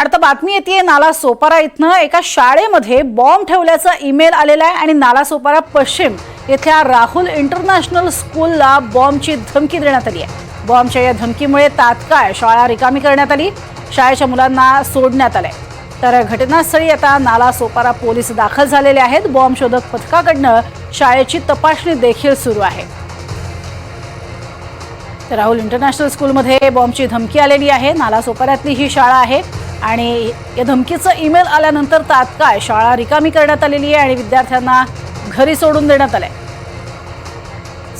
आता बातमी येते नालासोपारा इथनं एका शाळेमध्ये बॉम्ब ठेवल्याचा ईमेल आलेला आहे आणि नालासोपारा पश्चिम इथल्या राहुल इंटरनॅशनल स्कूलला बॉम्बची धमकी देण्यात आली आहे। बॉम्बच्या या धमकीमुळे तात्काळ शाळा रिकामी करण्यात आली, शाळेच्या मुलांना सोडण्यात आले। तर घटनास्थळी आता नालासोपारा पोलीस दाखल झालेले आहेत। बॉम्ब शोधक पथकाकडनं शाळेची तपासणी देखील सुरू आहे। राहुल इंटरनॅशनल स्कूलमध्ये बॉम्बची धमकी आलेली आहे। नालासोपाऱ्यातली ही शाळा आहे आणि या धमकीचा ईमेल आल्यानंतर तात्काळ शाळा रिकामी करण्यात आलेली आहे आणि विद्यार्थ्यांना घरी सोडून देण्यात आले।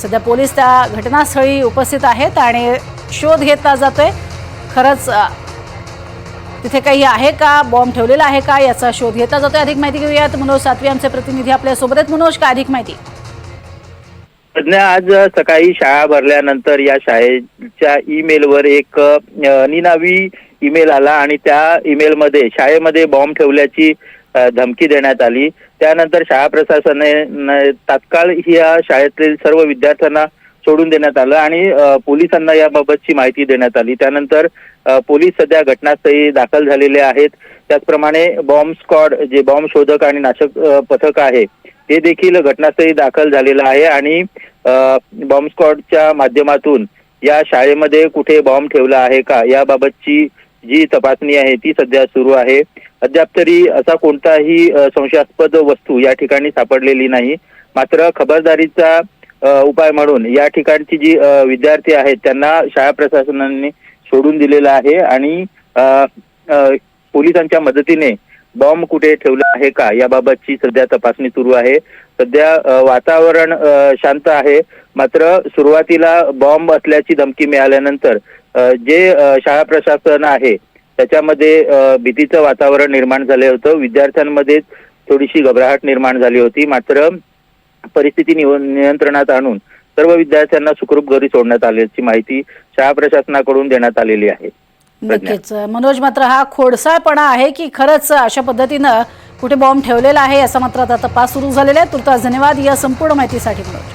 सध्या पोलीस त्या घटनास्थळी उपस्थित आहेत आणि शोध घेतला जातोय। खरंच तिथे काही आहे का, बॉम्ब ठेवलेला आहे का याचा शोध घेतला जातोय। अधिक माहिती घेऊयात, मनोज सातवी आमचे प्रतिनिधी आपल्या सोबत आहेत। मनोज, काय अधिक माहिती? आज सकाळी शाळा भरल्यानंतर या शाळेच्या ईमेलवर एक अनिनावी ईमेल आला आणि त्या ईमेलमध्ये शाळेमध्ये बॉम्ब ठेवल्याची धमकी देण्यात आली। त्यानंतर शाळा प्रशासनाने तात्काळ या शाळेतील सर्व विद्यार्थ्यांना सोडून देण्यात आलं आणि पोलिसांना याबाबतची माहिती देण्यात आली। त्यानंतर पोलीस सध्या घटनास्थळी दाखल झालेले आहेत। त्याचप्रमाणे बॉम्ब स्क्वॉड जे बॉम्ब शोधक आणि नाशक पथक आहे ते देखील घटनास्थळी दाखल झालेलं आहे आणि बॉम्ब स्क्वॉडच्या माध्यमातून या शाळेमध्ये कुठे बॉम्ब ठेवला आहे का याबाबतची जी तपासणी आहे ती सध्या सुरू आहे। अद्याप तरी असा कोणताही संशयास्पद वस्तू या ठिकाणी सापडलेली नाही। मात्र खबरदारीचा उपाय म्हणून या ठिकाणची जी विद्यार्थी आहेत त्यांना शाळा प्रशासनाने सोडून दिलेला आहे आणि पोलिसांच्या मदतीने बॉम्ब कुठे ठेवला आहे का याबाबतची सध्या तपासणी सुरू आहे। सध्या वातावरण शांत आहे, मात्र सुरुवातीला बॉम्ब असल्याची धमकी मिळाल्यानंतर जे शाळा प्रशासन आहे त्याच्यामध्ये भीतीचं वातावरण निर्माण झालं होतं। विद्यार्थ्यांमध्ये थोडीशी घबराहट निर्माण झाली होती, मात्र परिस्थिती नियंत्रणात आणून सर्व विद्यार्थ्यांना सुखरूप घरी सोडण्यात आल्याची माहिती शाळा प्रशासनाकडून देण्यात आलेली आहे। नक्कीच मनोज, मात्र हा खोडसाळपणा आहे की खरंच अशा पद्धतीनं कुठे बॉम्ब ठेवलेला आहे याचा मात्र आता तपास सुरू झालेला आहे। तुर्तास धन्यवाद या संपूर्ण माहितीसाठी मनोज।